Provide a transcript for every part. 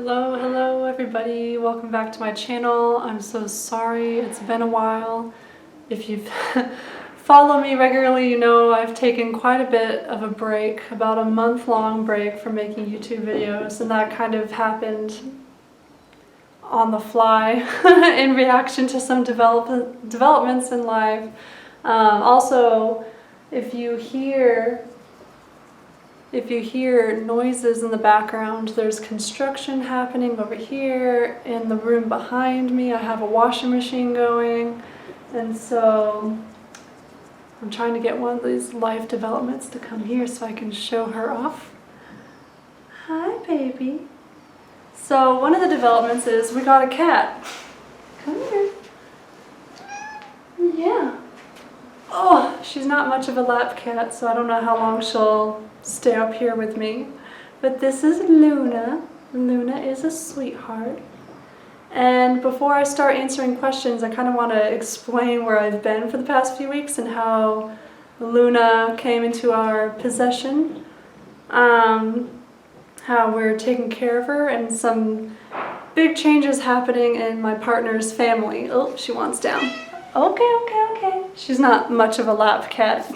Hello everybody, welcome back to my channel. I'm so sorry, it's been a while. If you've followed me regularly, you know I've taken quite a bit of a break, about a month-long break from making YouTube videos, and that kind of happened on the fly in reaction to some developments in life. Also, if you hear noises in the background, there's construction happening over here. In the room behind me, I have a washing machine going, and so I'm trying to get one of these life developments to come here so I can show her off. Hi, baby. So one of the developments is we got a cat. Come here. Yeah. Oh, she's not much of a lap cat, so I don't know how long she'll stay up here with me. But this is Luna. Luna is a sweetheart. And before I start answering questions, I kind of want to explain where I've been for the past few weeks and how Luna came into our possession. How we're taking care of her, and some big changes happening in my partner's family. Oh, she wants down. Okay. She's not much of a lap cat.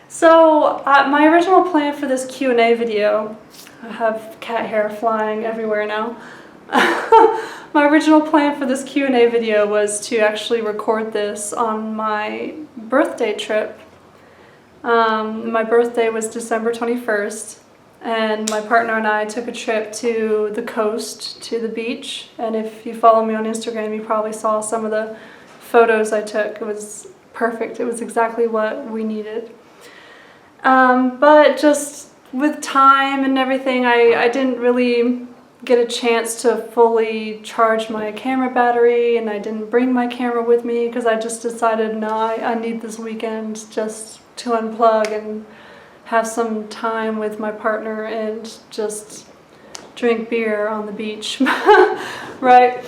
So my original plan for this Q&A video, I have cat hair flying everywhere now. My original plan for this Q&A video was to actually record this on my birthday trip. My birthday was December 21st. And my partner and I took a trip to the coast, to the beach. And if you follow me on Instagram, you probably saw some of the photos I took. It was perfect. It was exactly what we needed. But just with time and everything, I didn't really get a chance to fully charge my camera battery, and I didn't bring my camera with me because I just decided, no, I need this weekend just to unplug and have some time with my partner and just drink beer on the beach, right?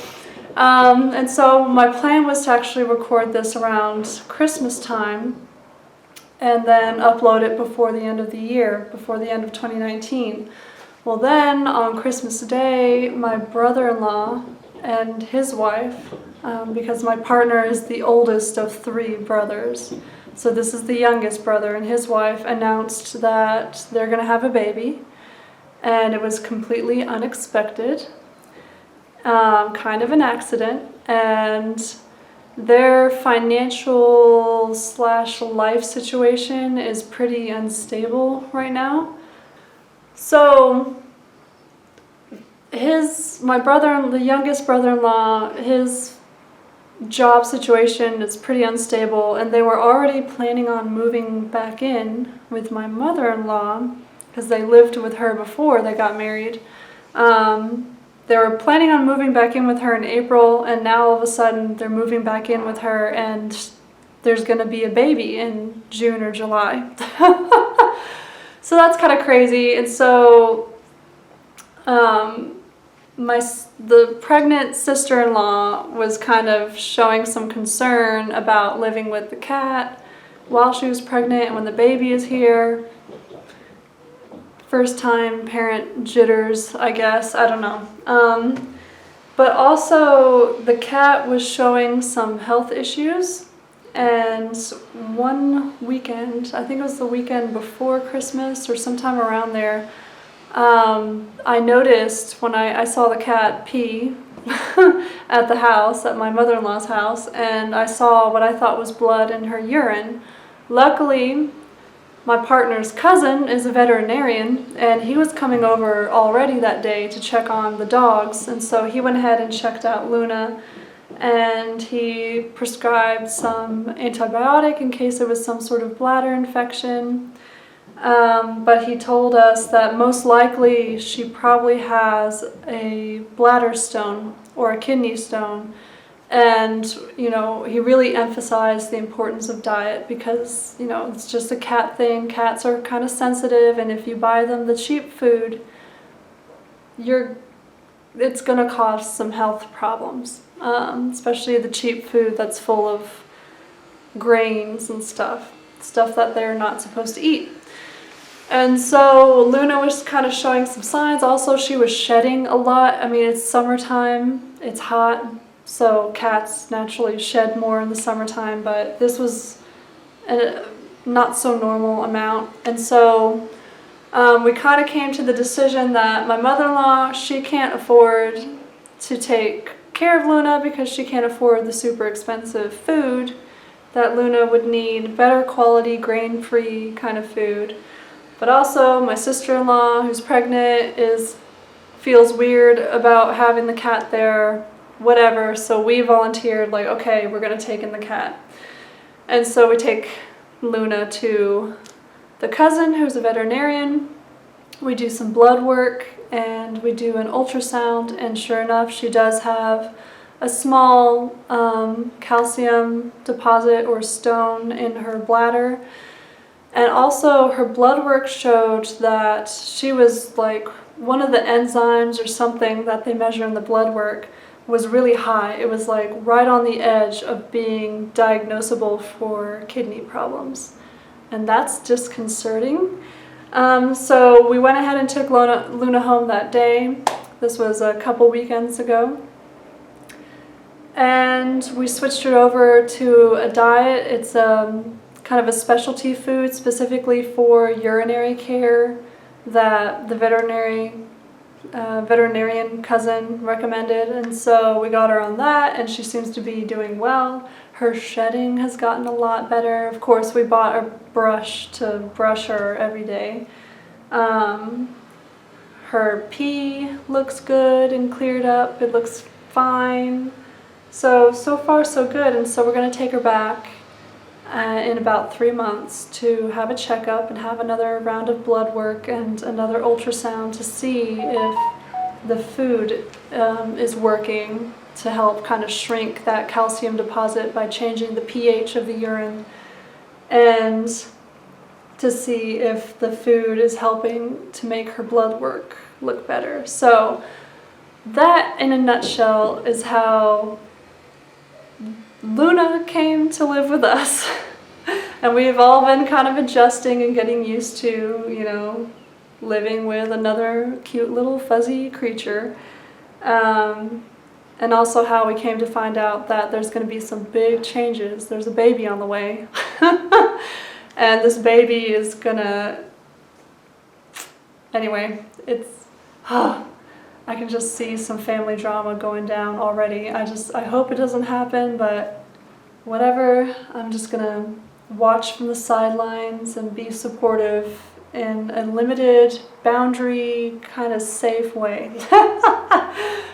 And so my plan was to actually record this around Christmas time and then upload it before the end of the year, before the end of 2019. Well, then on Christmas Day, my brother-in-law and his wife, because my partner is the oldest of 3 brothers, so this is the youngest brother, and his wife announced that they're going to have a baby, and it was completely unexpected, kind of an accident, and their financial / life situation is pretty unstable right now. So the youngest brother-in-law, his job situation is pretty unstable, and they were already planning on moving back in with my mother-in-law because they lived with her before they got married. They were planning on moving back in with her in April, and now all of a sudden they're moving back in with her, and there's going to be a baby in June or July. So that's kind of crazy. And so the pregnant sister-in-law was kind of showing some concern about living with the cat while she was pregnant and when the baby is here. First time parent jitters, I guess, I don't know. But also the cat was showing some health issues, and one weekend, I think it was the weekend before Christmas or sometime around there, I noticed when I saw the cat pee at the house, at my mother-in-law's house, and I saw what I thought was blood in her urine. Luckily, my partner's cousin is a veterinarian, and he was coming over already that day to check on the dogs, and so he went ahead and checked out Luna, and he prescribed some antibiotic in case there was some sort of bladder infection. But he told us that most likely she probably has a bladder stone or a kidney stone. And, you know, he really emphasized the importance of diet because, you know, it's just a cat thing. Cats are kind of sensitive, and if you buy them the cheap food, it's going to cause some health problems, especially the cheap food that's full of grains and stuff that they're not supposed to eat. And so Luna was kind of showing some signs. Also, she was shedding a lot. I mean, it's summertime, it's hot, so cats naturally shed more in the summertime, but this was a not so normal amount. And so we kind of came to the decision that my mother-in-law, she can't afford to take care of Luna because she can't afford the super expensive food that Luna would need, better quality, grain-free kind of food. But also my sister-in-law, who's pregnant, feels weird about having the cat there, whatever. So we volunteered, like, okay, we're gonna take in the cat. And so we take Luna to the cousin, who's a veterinarian. We do some blood work and we do an ultrasound, and sure enough, she does have a small calcium deposit or stone in her bladder. And also her blood work showed that she was like, one of the enzymes or something that they measure in the blood work was really high. It was like right on the edge of being diagnosable for kidney problems. And that's disconcerting. So we went ahead and took Luna home that day. This was a couple weekends ago. And we switched her over to a diet. It's kind of a specialty food specifically for urinary care that the veterinarian cousin recommended, and so we got her on that, and she seems to be doing well. Her shedding has gotten a lot better. Of course, we bought a brush to brush her every day. Her pee looks good and cleared up. It looks fine. So far so good, and so we're going to take her back in about 3 months to have a checkup and have another round of blood work and another ultrasound to see if the food is working to help kind of shrink that calcium deposit by changing the pH of the urine, and to see if the food is helping to make her blood work look better. So that in a nutshell is how Luna came to live with us. And we've all been kind of adjusting and getting used to, you know, living with another cute little fuzzy creature. And also how we came to find out that there's going to be some big changes. There's a baby on the way. And this baby is gonna... Anyway, it's... I can just see some family drama going down already. I hope it doesn't happen, but whatever. I'm just gonna watch from the sidelines and be supportive in a limited, boundary, kind of safe way.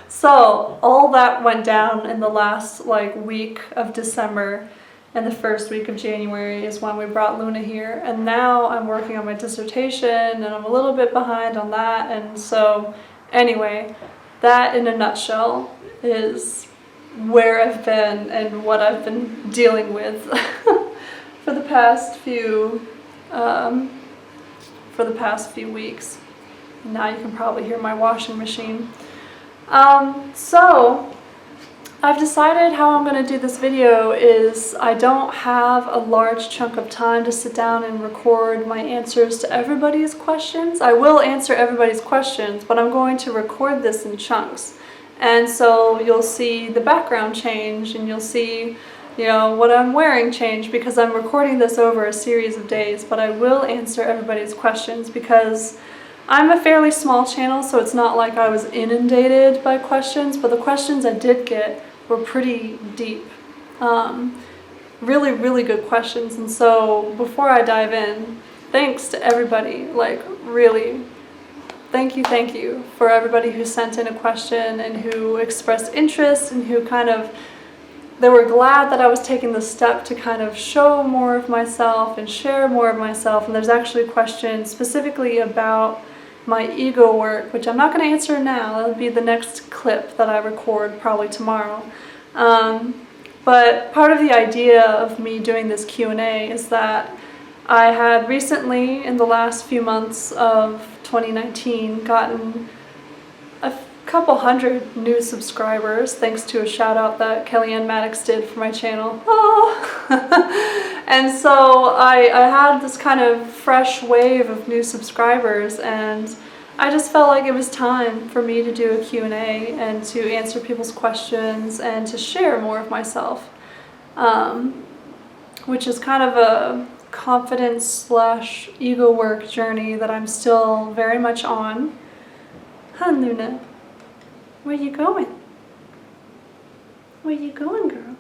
So all that went down in the last week of December, and the first week of January is when we brought Luna here. And now I'm working on my dissertation and I'm a little bit behind on that. And so anyway, that in a nutshell is where I've been and what I've been dealing with for the past few weeks. Now you can probably hear my washing machine. So I've decided how I'm going to do this video is I don't have a large chunk of time to sit down and record my answers to everybody's questions. I will answer everybody's questions, but I'm going to record this in chunks. And so you'll see the background change, and you'll see, you know, what I'm wearing change because I'm recording this over a series of days. But I will answer everybody's questions because I'm a fairly small channel, so it's not like I was inundated by questions, but the questions I did get were pretty deep. Really, really good questions. And so before I dive in, thanks to everybody, really, thank you for everybody who sent in a question and who expressed interest and who they were glad that I was taking the step to kind of show more of myself and share more of myself. And there's actually a question specifically about my ego work, which I'm not going to answer now. That'll be the next clip that I record probably tomorrow. But part of the idea of me doing this Q&A is that I had recently, in the last few months of 2019, gotten a couple hundred new subscribers thanks to a shout out that Kellyanne Maddox did for my channel. Oh. And so I had this kind of fresh wave of new subscribers, and I just felt like it was time for me to do a Q&A and to answer people's questions and to share more of myself, which is kind of a confidence/ego work journey that I'm still very much on. Huh, Luna? Where you going? Where you going, girl?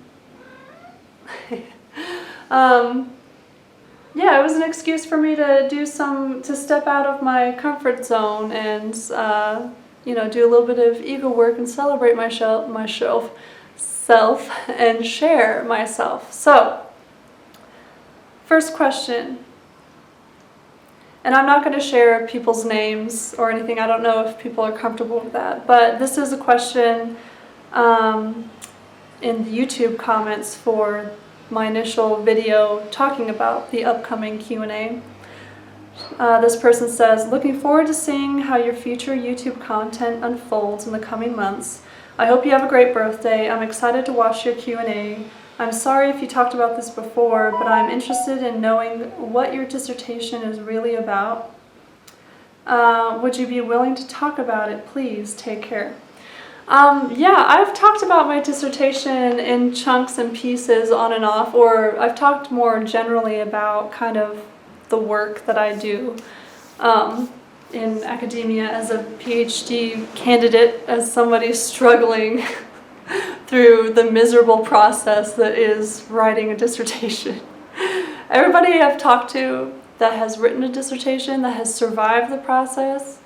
Yeah, it was an excuse for me to to step out of my comfort zone and, you know, do a little bit of ego work and celebrate myself and share myself. So, first question. And I'm not going to share people's names or anything. I don't know if people are comfortable with that. But this is a question in the YouTube comments for my initial video talking about the upcoming Q&A. This person says, looking forward to seeing how your future YouTube content unfolds in the coming months. I hope you have a great birthday. I'm excited to watch your Q&A. I'm sorry if you talked about this before, but I'm interested in knowing what your dissertation is really about. Would you be willing to talk about it? Please, take care. Yeah, I've talked about my dissertation in chunks and pieces on and off, or I've talked more generally about kind of the work that I do in academia as a PhD candidate, as somebody struggling through the miserable process that is writing a dissertation. Everybody I've talked to that has written a dissertation, that has survived the process,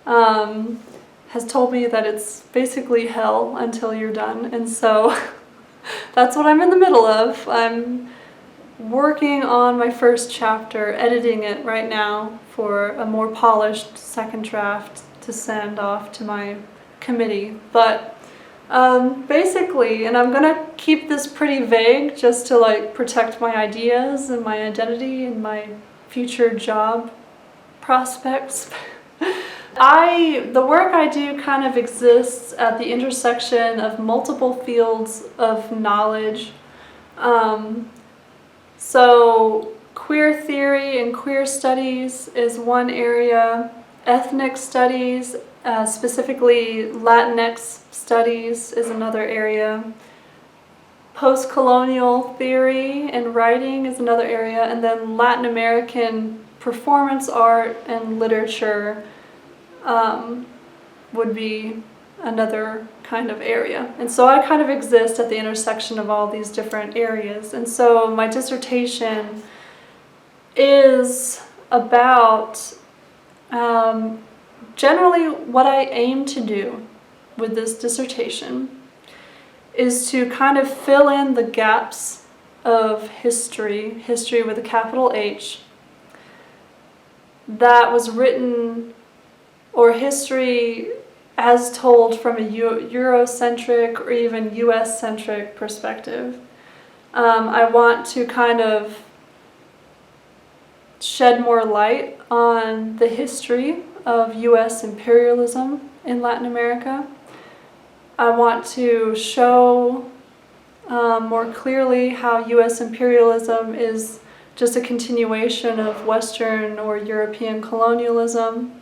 has told me that it's basically hell until you're done. And so that's what I'm in the middle of. I'm working on my first chapter, editing it right now for a more polished second draft to send off to my committee. But basically, and I'm gonna keep this pretty vague just to like protect my ideas and my identity and my future job prospects. The work I do kind of exists at the intersection of multiple fields of knowledge. So queer theory and queer studies is one area. Ethnic studies, specifically Latinx studies, is another area. Post-colonial theory and writing is another area. And then Latin American performance art and literature would be another kind of area. And so I kind of exist at the intersection of all these different areas. And so my dissertation is about generally what I aim to do with this dissertation is to kind of fill in the gaps of history with a capital H, that was written, or history as told from a Eurocentric or even US-centric perspective. I want to kind of shed more light on the history of US imperialism in Latin America. I want to show more clearly how US imperialism is just a continuation of Western or European colonialism,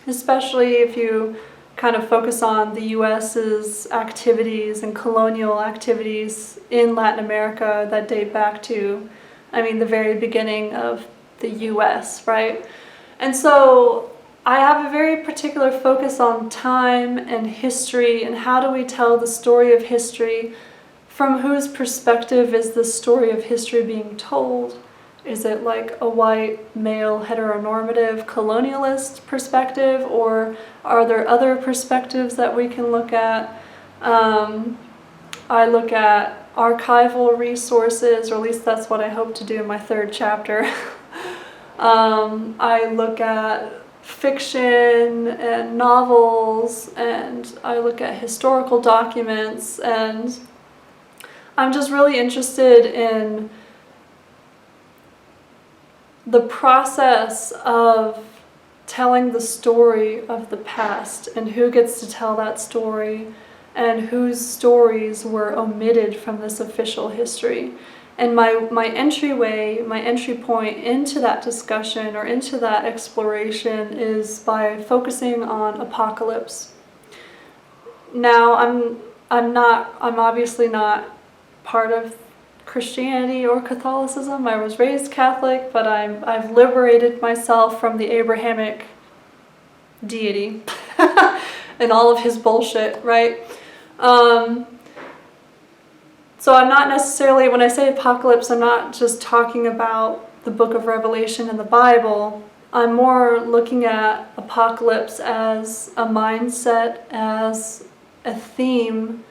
especially if you kind of focus on the US's activities and colonial activities in Latin America that date back to, I mean, the very beginning of the US, right? And so I have a very particular focus on time and history, and how do we tell the story of history? From whose perspective is the story of history being told? Is it like a white, male, heteronormative, colonialist perspective, or are there other perspectives that we can look at? I look at archival resources, or at least that's what I hope to do in my third chapter. I look at fiction and novels, and I look at historical documents, and I'm just really interested in the process of telling the story of the past and who gets to tell that story and whose stories were omitted from this official history. And my entry point into that discussion or into that exploration is by focusing on Apocalypse. Now, I'm obviously not part of Christianity or Catholicism. I was raised Catholic, but I've liberated myself from the Abrahamic deity and all of his bullshit, right? So I'm not necessarily, when I say Apocalypse, I'm not just talking about the book of Revelation in the Bible. I'm more looking at Apocalypse as a mindset, as a theme,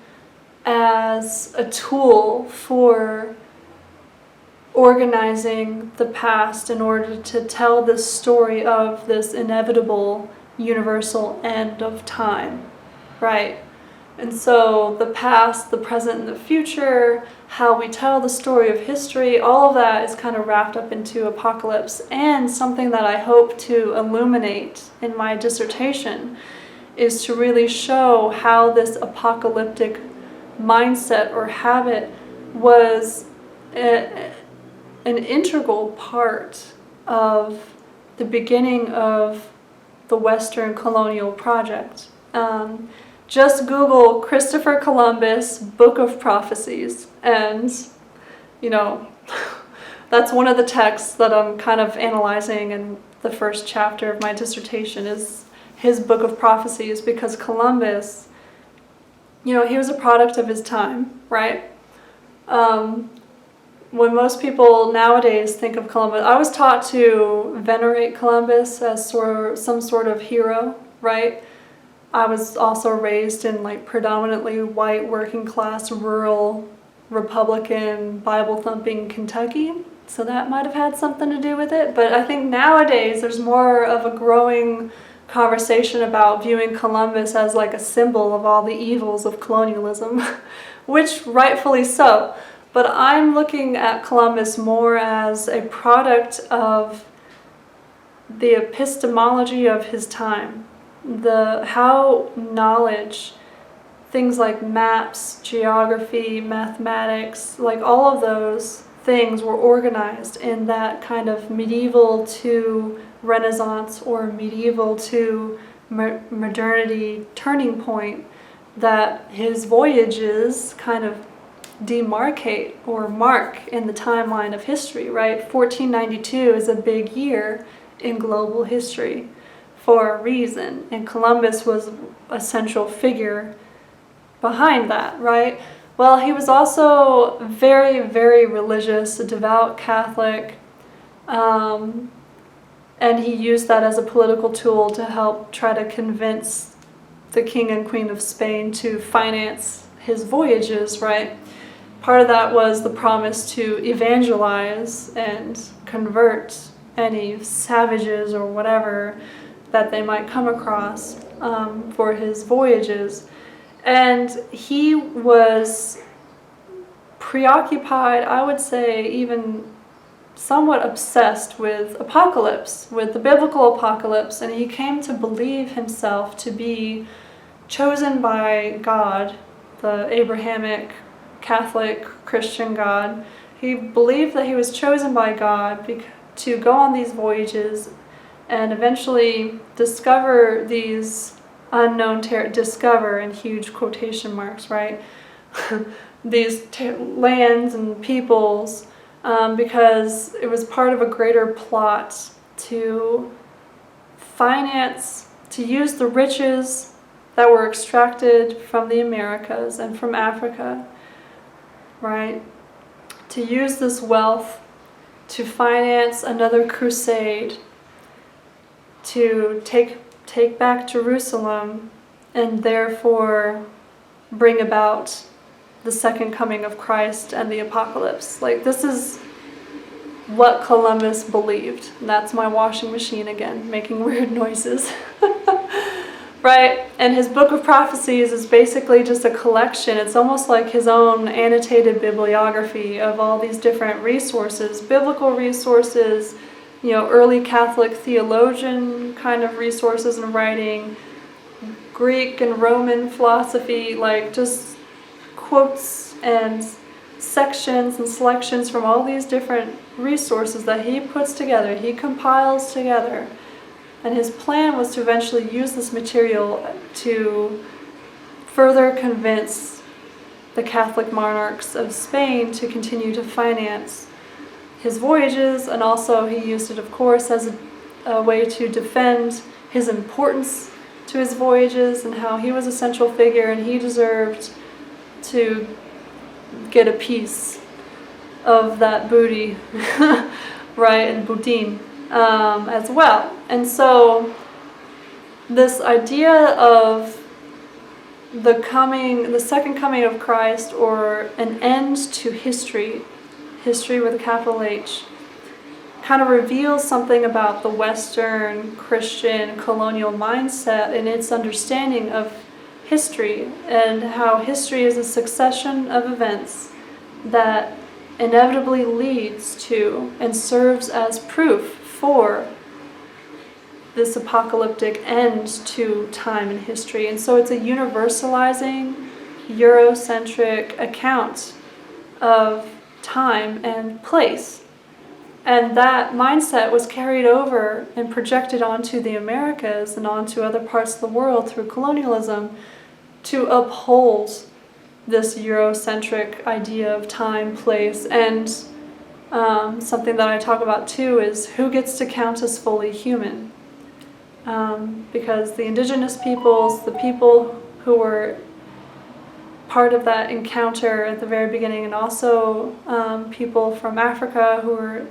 as a tool for organizing the past in order to tell this story of this inevitable universal end of time, right? And so the past, the present, and the future, how we tell the story of history, all of that is kind of wrapped up into Apocalypse. And something that I hope to illuminate in my dissertation is to really show how this apocalyptic mindset or habit was an integral part of the beginning of the Western colonial project. Just Google Christopher Columbus, Book of Prophecies, and, that's one of the texts that I'm kind of analyzing in the first chapter of my dissertation is his Book of Prophecies, because Columbus, he was a product of his time, right? When most people nowadays think of Columbus, I was taught to venerate Columbus as some sort of hero, right? I was also raised in predominantly white, working class, rural, Republican, Bible-thumping Kentucky, so that might have had something to do with it. But I think nowadays there's more of a growing conversation about viewing Columbus as a symbol of all the evils of colonialism, which rightfully so. But I'm looking at Columbus more as a product of the epistemology of his time. How knowledge, things like maps, geography, mathematics, all of those things were organized in that kind of medieval to Renaissance or medieval to modernity turning point that his voyages kind of demarcate or mark in the timeline of history, right? 1492 is a big year in global history for a reason, and Columbus was a central figure behind that, right? Well, he was also very, very religious, a devout Catholic, and he used that as a political tool to help try to convince the King and Queen of Spain to finance his voyages, right? Part of that was the promise to evangelize and convert any savages or whatever that they might come across for his voyages. And he was preoccupied, I would say even somewhat obsessed with apocalypse, with the biblical apocalypse, and he came to believe himself to be chosen by God, the Abrahamic, Catholic, Christian God. He believed that he was chosen by God to go on these voyages and eventually discover these unknown discover in huge quotation marks, right? These lands and peoples, because it was part of a greater plot to finance, to use the riches that were extracted from the Americas and from Africa, right? To use this wealth to finance another crusade, to take back Jerusalem and therefore bring about the second coming of Christ and the apocalypse. This is what Columbus believed. And that's my washing machine again, making weird noises. Right? And his Book of Prophecies is basically just a collection. It's almost like his own annotated bibliography of all these different resources, biblical resources, early Catholic theologian kind of resources and writing, Greek and Roman philosophy, like just quotes and sections and selections from all these different resources that he puts together, he compiles together. And his plan was to eventually use this material to further convince the Catholic monarchs of Spain to continue to finance his voyages, and also he used it, of course, as a way to defend his importance to his voyages and how he was a central figure and he deserved to get a piece of that booty, right, and boutin as well. And so this idea of the second coming of Christ, or an end to history with a capital H, kind of reveals something about the Western Christian colonial mindset and its understanding of history, and how history is a succession of events that inevitably leads to and serves as proof for this apocalyptic end to time and history. And so it's a universalizing, Eurocentric account of time and place. And that mindset was carried over and projected onto the Americas and onto other parts of the world through colonialism to uphold this Eurocentric idea of time, place, and something that I talk about too is who gets to count as fully human. Because the indigenous peoples, the people who were part of that encounter at the very beginning, and also people from Africa who were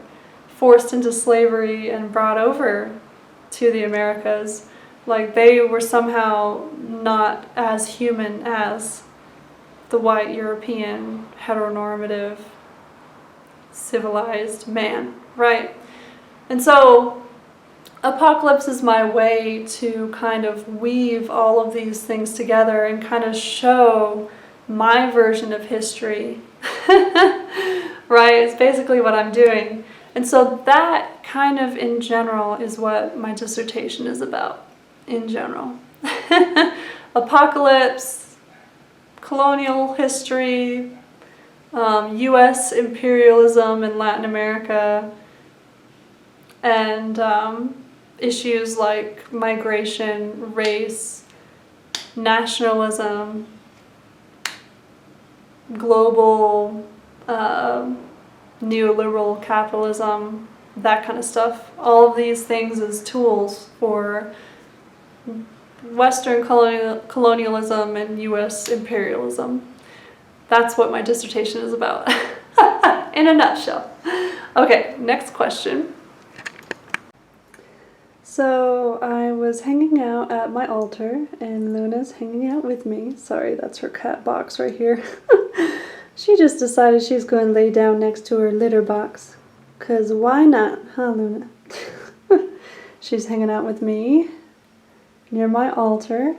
forced into slavery and brought over to the Americas, like they were somehow not as human as the white European heteronormative civilized man, right? And so Apocalypse is my way to kind of weave all of these things together and kind of show my version of history, right? It's basically what I'm doing. And so that kind of in general is what my dissertation is about, in general. Apocalypse, colonial history, U.S. imperialism in Latin America, and issues like migration, race, nationalism, global neoliberal capitalism, that kind of stuff. All of these things as tools for Western colonialism and U.S. imperialism. That's what my dissertation is about, in a nutshell. Okay, next question. So I was hanging out at my altar, and Luna's hanging out with me. Sorry, that's her cat box right here. She just decided she's going to lay down next to her litter box. 'Cause why not, huh, Luna? She's hanging out with me near my altar.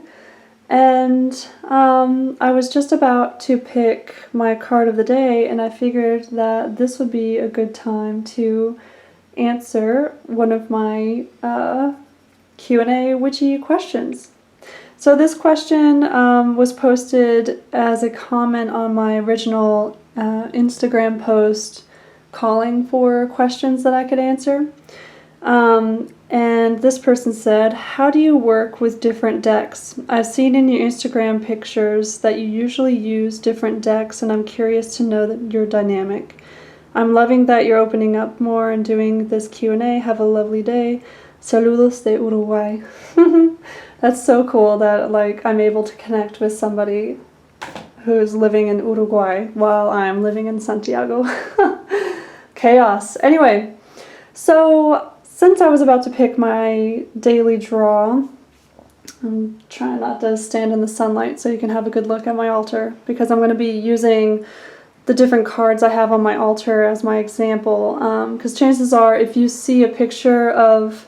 And I was just about to pick my card of the day, and I figured that this would be a good time to answer one of my Q&A witchy questions. So this question was posted as a comment on my original Instagram post calling for questions that I could answer. And this person said, how do you work with different decks? I've seen in your Instagram pictures that you usually use different decks, and I'm curious to know that your dynamic. I'm loving that you're opening up more and doing this Q&A. Have a lovely day. Saludos de Uruguay. That's so cool that I'm able to connect with somebody who's living in Uruguay while I'm living in Santiago. Chaos. Anyway, so since I was about to pick my daily draw, I'm trying not to stand in the sunlight so you can have a good look at my altar, because I'm going to be using the different cards I have on my altar as my example, because chances are if you see a picture of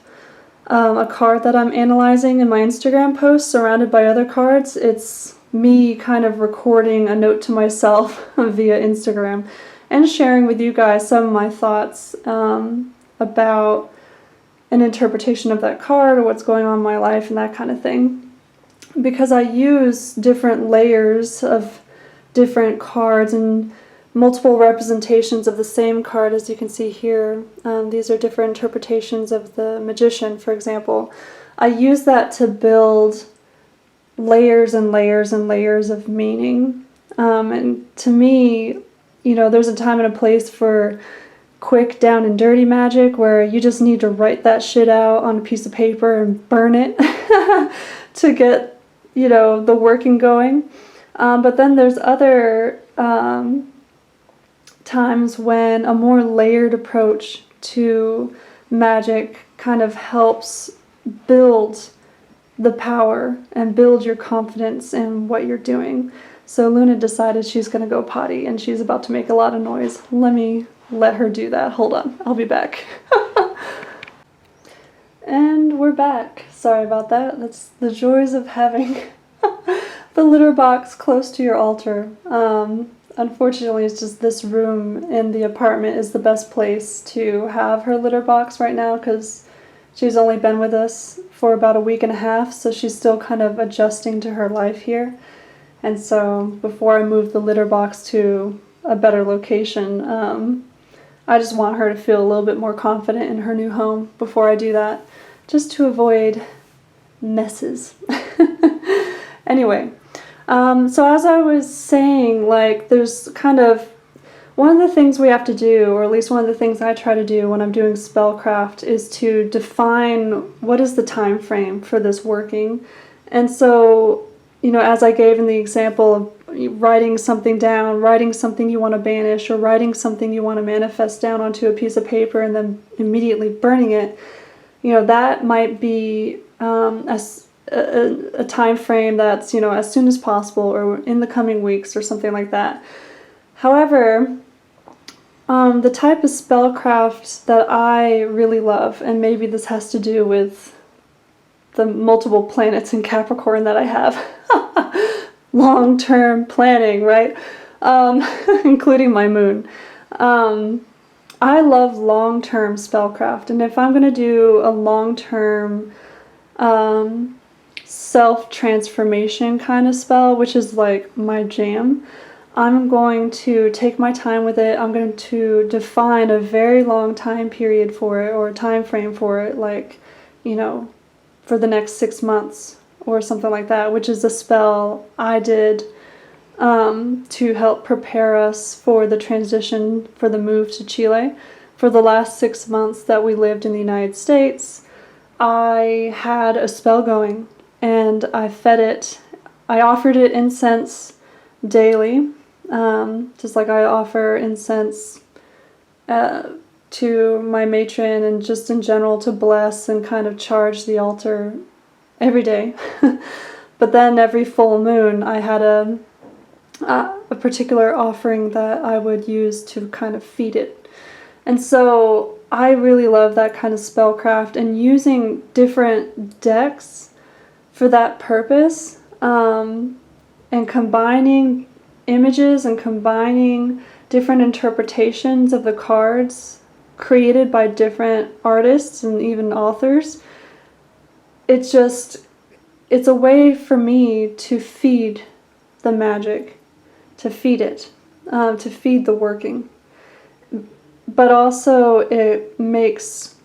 a card that I'm analyzing in my Instagram post surrounded by other cards, it's me kind of recording a note to myself via Instagram and sharing with you guys some of my thoughts about an interpretation of that card or what's going on in my life and that kind of thing. Because I use different layers of different cards and multiple representations of the same card, as you can see here. These are different interpretations of the Magician, for example. I use that to build layers and layers and layers of meaning. And to me, you know, there's a time and a place for quick down and dirty magic where you just need to write that shit out on a piece of paper and burn it to get, you know, the working going. But then there's other times when a more layered approach to magic kind of helps build the power and build your confidence in what you're doing. So Luna decided she's going to go potty and she's about to make a lot of noise. Let me let her do that. Hold on, I'll be back. And we're back. Sorry about that. That's the joys of having the litter box close to your altar. Unfortunately, it's just this room in the apartment is the best place to have her litter box right now because she's only been with us for about a week and a half, so she's still kind of adjusting to her life here. And so before I move the litter box to a better location, I just want her to feel a little bit more confident in her new home before I do that, just to avoid messes. Anyway. So as I was saying, like, there's kind of one of the things we have to do, or at least one of the things I try to do when I'm doing spellcraft, is to define what is the time frame for this working. And so, you know, as I gave in the example of writing something down, writing something you want to banish, or writing something you want to manifest down onto a piece of paper and then immediately burning it, you know, that might be a time frame that's, you know, as soon as possible or in the coming weeks or something like that. However, the type of spellcraft that I really love, and maybe this has to do with the multiple planets in Capricorn that I have, long-term planning, right? Including my moon. I love long-term spellcraft, and if I'm going to do a long-term self-transformation kind of spell, which is like my jam, I'm going to take my time with it. I'm going to define a very long time period for it, or a time frame for it, like, you know, for the next 6 months or something like that, which is a spell I did to help prepare us for the transition for the move to Chile. For the last 6 months that we lived in the United States, I had a spell going, and I fed it. I offered it incense daily, just like I offer incense to my matron, and just in general to bless and kind of charge the altar every day. But then every full moon I had a particular offering that I would use to kind of feed it. And so I really love that kind of spellcraft, and using different decks for that purpose, and combining images and combining different interpretations of the cards created by different artists and even authors. It's a way for me to feed the magic, to feed it, to feed the working. But also it makes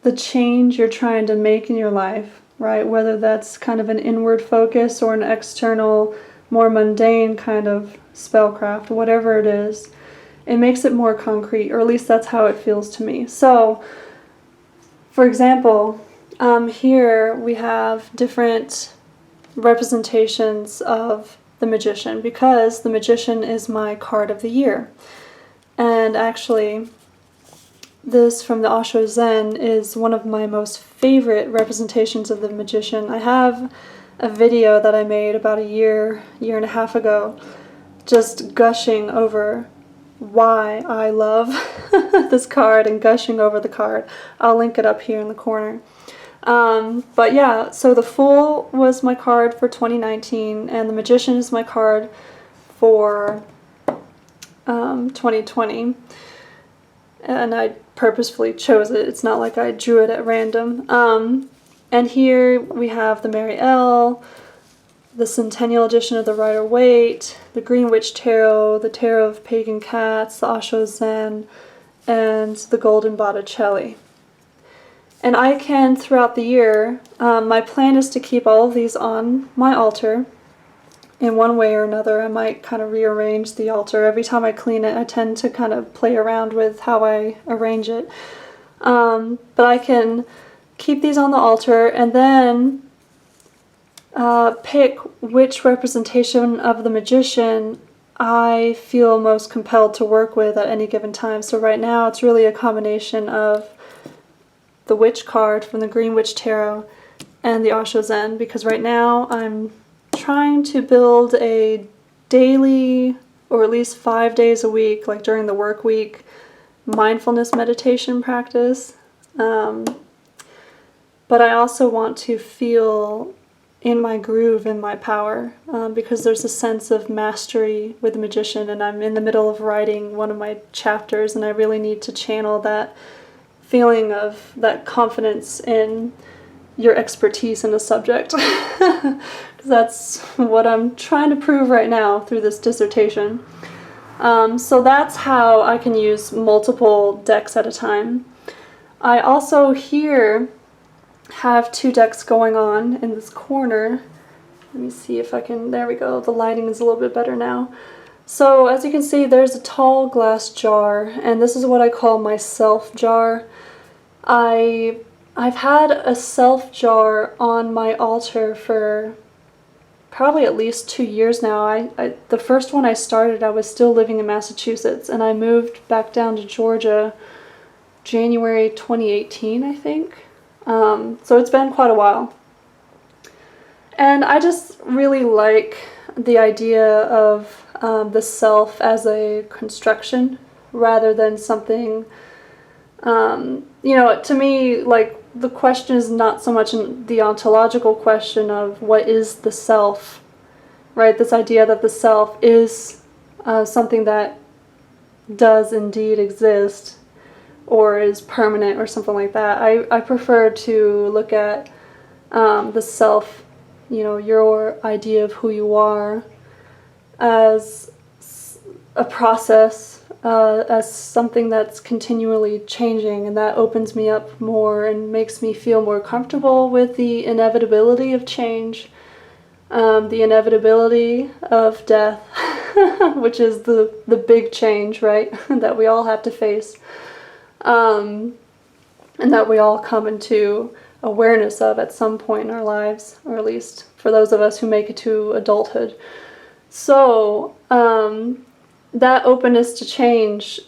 the change you're trying to make in your life, right? Whether that's kind of an inward focus or an external, more mundane kind of spellcraft, whatever it is, it makes it more concrete, or at least that's how it feels to me. So, for example, here we have different representations of the Magician, because the Magician is my card of the year. And actually, this from the Osho Zen is one of my most favorite representations of the Magician. I have a video that I made about a year and a half ago, just gushing over why I love this card and gushing over the card. I'll link it up here in the corner. But yeah, so the Fool was my card for 2019, and the Magician is my card for 2020. And I purposefully chose it. It's not like I drew it at random. And here we have the Mary L, the Centennial edition of the Rider-Waite, the Green Witch Tarot, the Tarot of Pagan Cats, the Osho Zen, and the Golden Botticelli. And I can, throughout the year, my plan is to keep all of these on my altar in one way or another. I might kind of rearrange the altar. Every time I clean it, I tend to kind of play around with how I arrange it. But I can keep these on the altar and then pick which representation of the magician I feel most compelled to work with at any given time. So right now it's really a combination of the Witch card from the Green Witch Tarot and the Osho Zen, because right now I'm trying to build a daily, or at least 5 days a week, like during the work week, mindfulness meditation practice. But I also want to feel in my groove, in my power, because there's a sense of mastery with the magician, and I'm in the middle of writing one of my chapters, and I really need to channel that feeling of that confidence in your expertise in a subject. Because that's what I'm trying to prove right now through this dissertation. So that's how I can use multiple decks at a time. I also here have 2 decks going on in this corner. Let me see if I can, there we go, the lighting is a little bit better now. So as you can see, there's a tall glass jar, and this is what I call my self jar. I've had a self jar on my altar for probably at least 2 years now. The first one I started, I was still living in Massachusetts, and I moved back down to Georgia January 2018, I think. So it's been quite a while. And I just really like the idea of the self as a construction rather than something, you know, to me, like, the question is not so much the ontological question of what is the self, right? This idea that the self is something that does indeed exist or is permanent or something like that. I prefer to look at the self, you know, your idea of who you are, as a process, as something that's continually changing, and that opens me up more and makes me feel more comfortable with the inevitability of change, the inevitability of death, which is the big change, right, that we all have to face. And that we all come into awareness of at some point in our lives, or at least for those of us who make it to adulthood. So that openness to change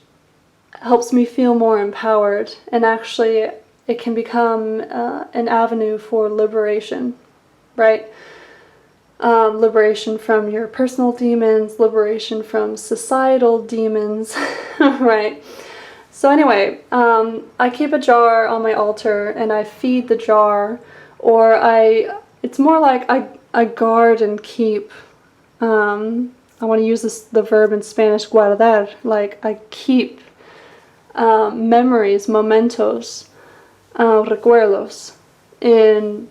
helps me feel more empowered, and actually it can become an avenue for liberation, right? Liberation from your personal demons, liberation from societal demons, right? So anyway, I keep a jar on my altar and I feed the jar, or it's more like I guard and keep, I want to use the verb in Spanish, guardar, like I keep memories, momentos, recuerdos in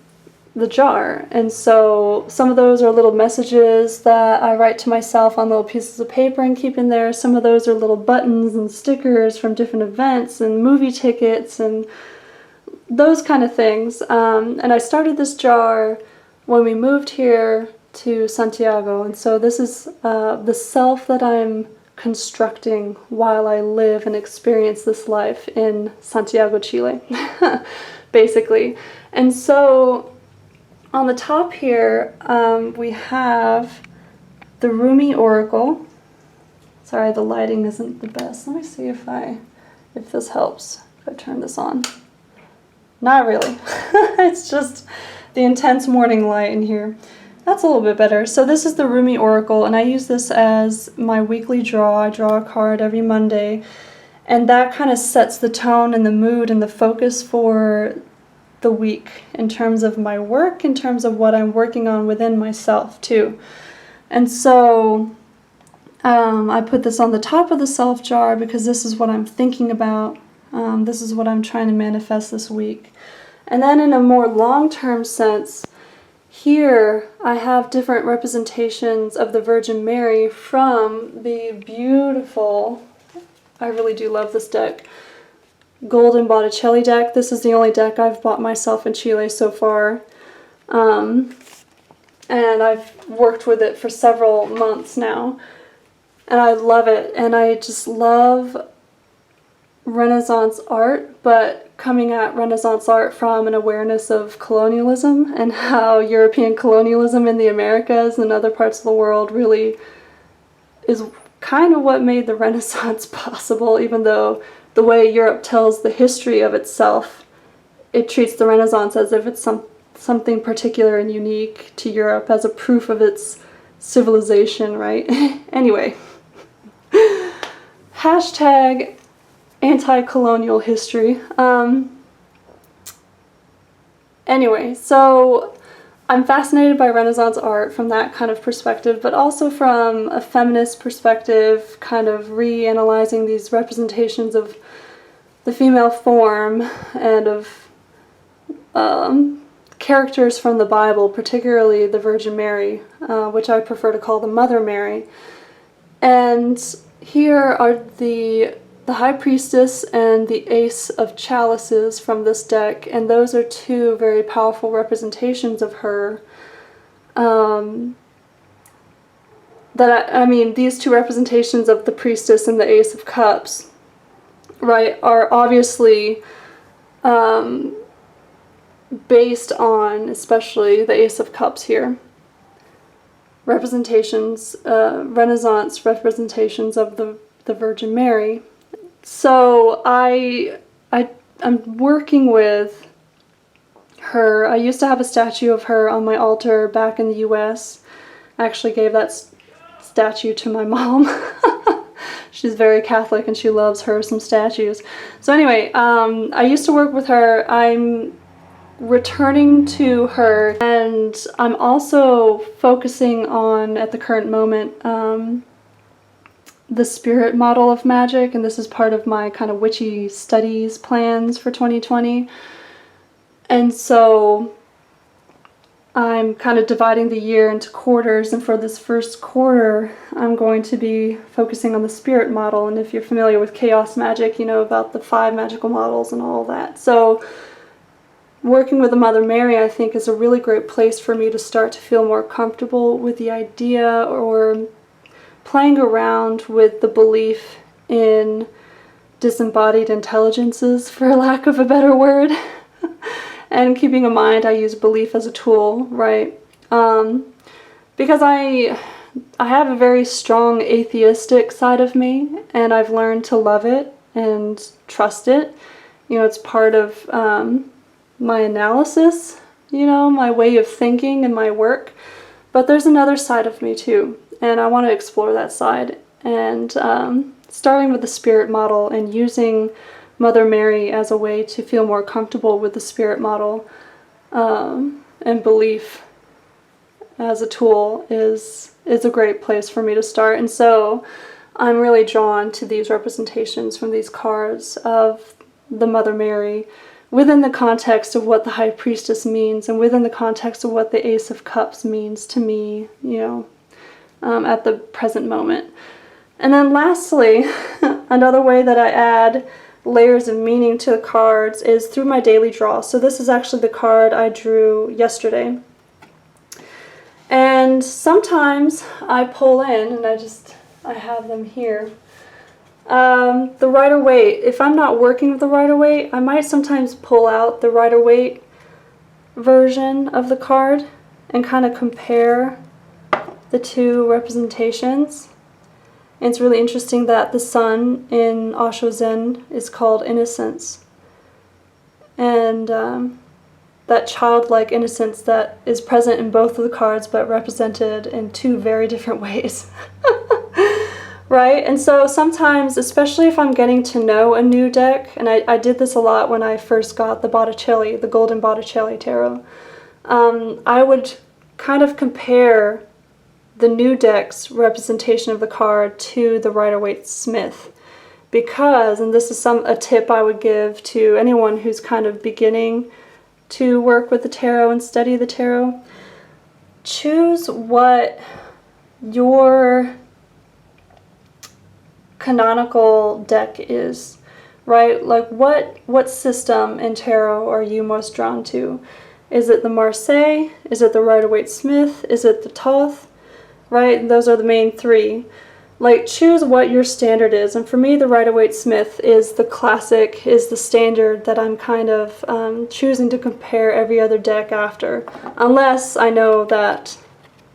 the jar. And so some of those are little messages that I write to myself on little pieces of paper and keep in there. Some of those are little buttons and stickers from different events and movie tickets and those kind of things. And I started this jar when we moved here to Santiago, and so this is the self that I'm constructing while I live and experience this life in Santiago, Chile, basically. And so on the top here, we have the Rumi Oracle. Sorry, the lighting isn't the best. Let me see if this helps, if I turn this on. Not really. It's just the intense morning light in here. That's a little bit better. So this is the Rumi Oracle, and I use this as my weekly draw. I draw a card every Monday, and that kind of sets the tone and the mood and the focus for the week in terms of my work, in terms of what I'm working on within myself too. And so I put this on the top of the self jar because this is what I'm thinking about This is what I'm trying to manifest this week. And then in a more long-term sense, here I have different representations of the Virgin Mary from the beautiful, I really do love this deck, Golden Botticelli deck. This is the only deck I've bought myself in Chile so far. And I've worked with it for several months now. And I love it. And I just love Renaissance art, but coming at Renaissance art from an awareness of colonialism and how European colonialism in the Americas and other parts of the world really is kind of what made the Renaissance possible, even though the way Europe tells the history of itself, it treats the Renaissance as if it's something particular and unique to Europe as a proof of its civilization, right? Anyway, hashtag anti-colonial history. Anyway, so I'm fascinated by Renaissance art from that kind of perspective, but also from a feminist perspective, kind of reanalyzing these representations of the female form and of characters from the Bible, particularly the Virgin Mary, which I prefer to call the Mother Mary. And here are the High Priestess and the Ace of Chalices from this deck, and those are two very powerful representations of her. These two representations of the Priestess and the Ace of Cups, right, are obviously based on, especially the Ace of Cups here, representations, Renaissance representations of the Virgin Mary. So I'm working with her. I used to have a statue of her on my altar back in the US. I actually gave that statue to my mom. She's very Catholic and she loves some statues. So anyway, I used to work with her. I'm returning to her, and I'm also focusing on, at the current moment, the spirit model of magic, and this is part of my kind of witchy studies plans for 2020. And so I'm kind of dividing the year into quarters, and for this first quarter I'm going to be focusing on the spirit model. And if you're familiar with chaos magic, you know about the 5 magical models and all that. So working with the Mother Mary, I think, is a really great place for me to start to feel more comfortable with the idea, or playing around with the belief in disembodied intelligences, for lack of a better word. And keeping in mind I use belief as a tool, right? Because I have a very strong atheistic side of me, and I've learned to love it and trust it. You know, it's part of my analysis, you know, my way of thinking and my work. But there's another side of me too, and I want to explore that side. And starting with the spirit model and using Mother Mary as a way to feel more comfortable with the spirit model and belief as a tool is a great place for me to start. And so I'm really drawn to these representations from these cards of the Mother Mary within the context of what the High Priestess means, and within the context of what the Ace of Cups means to me, you know, at the present moment. And then lastly, another way that I add layers of meaning to the cards is through my daily draw. So this is actually the card I drew yesterday. And sometimes I pull in, and I have them here, the Rider-Waite. If I'm not working with the Rider-Waite, I might sometimes pull out the Rider-Waite version of the card and kind of compare the two representations. And it's really interesting that the sun in Osho Zen is called innocence. And that childlike innocence that is present in both of the cards, but represented in two very different ways. Right? And so sometimes, especially if I'm getting to know a new deck, and I did this a lot when I first got the Botticelli, the Golden Botticelli Tarot, I would kind of compare the new deck's representation of the card to the Rider-Waite Smith, because, and this is a tip I would give to anyone who's kind of beginning to work with the tarot and study the tarot, choose what your canonical deck is, right? Like what system in tarot are you most drawn to? Is it the Marseille? Is it the Rider-Waite-Smith? Is it the Thoth? Right? Those are the main three. Like, choose what your standard is. And for me, the Rider-Waite-Smith is the classic, is the standard that I'm kind of choosing to compare every other deck after. Unless I know that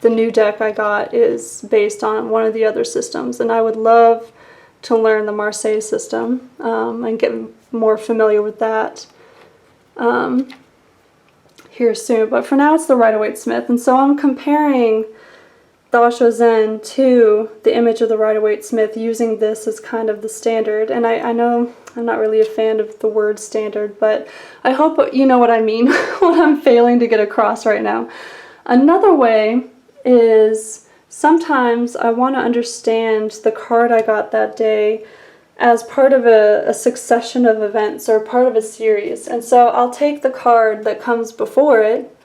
the new deck I got is based on one of the other systems. And I would love to learn the Marseille system and get more familiar with that here soon. But for now, it's the Rider-Waite-Smith. And so I'm comparing the Osho Zen to the image of the Rider-Waite-Smith, using this as kind of the standard. And I know I'm not really a fan of the word standard, but I hope you know what I mean, what I'm failing to get across right now. Another way is sometimes I want to understand the card I got that day as part of a succession of events or part of a series. And so I'll take the card that comes before it,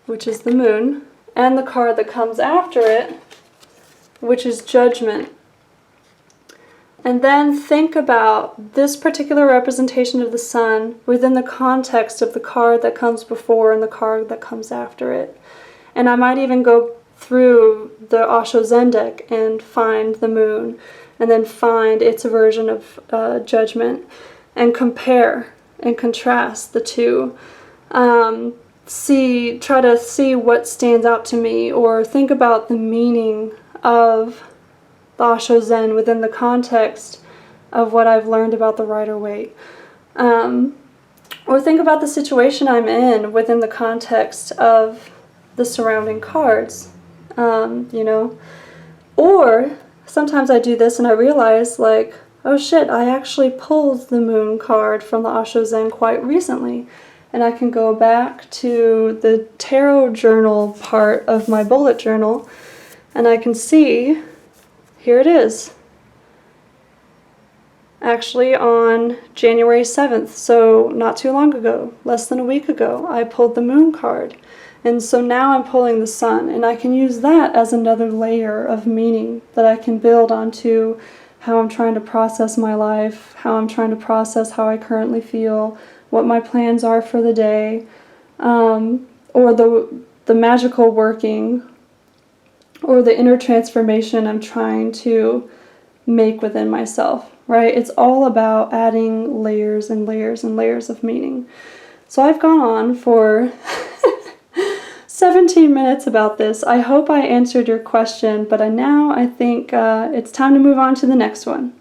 which is the Moon, and the card that comes after it, which is Judgment. And then think about this particular representation of the Sun within the context of the card that comes before and the card that comes after it. And I might even go through the Osho Zen deck and find the Moon, and then find its version of Judgment, and compare and contrast the two. Try to see what stands out to me, or think about the meaning of the Osho Zen within the context of what I've learned about the Rider-Waite. Or think about the situation I'm in within the context of the surrounding cards, you know. Or sometimes I do this and I realize, like, oh shit, I actually pulled the Moon card from the Osho Zen quite recently. And I can go back to the tarot journal part of my bullet journal, and I can see, here it is. Actually on January 7th, so not too long ago, less than a week ago, I pulled the Moon card. And so now I'm pulling the Sun, and I can use that as another layer of meaning that I can build onto how I'm trying to process my life, how I'm trying to process how I currently feel, what my plans are for the day, or the magical working, or the inner transformation I'm trying to make within myself, right? It's all about adding layers and layers and layers of meaning. So I've gone on for 17 minutes about this. I hope I answered your question, but now I think it's time to move on to the next one.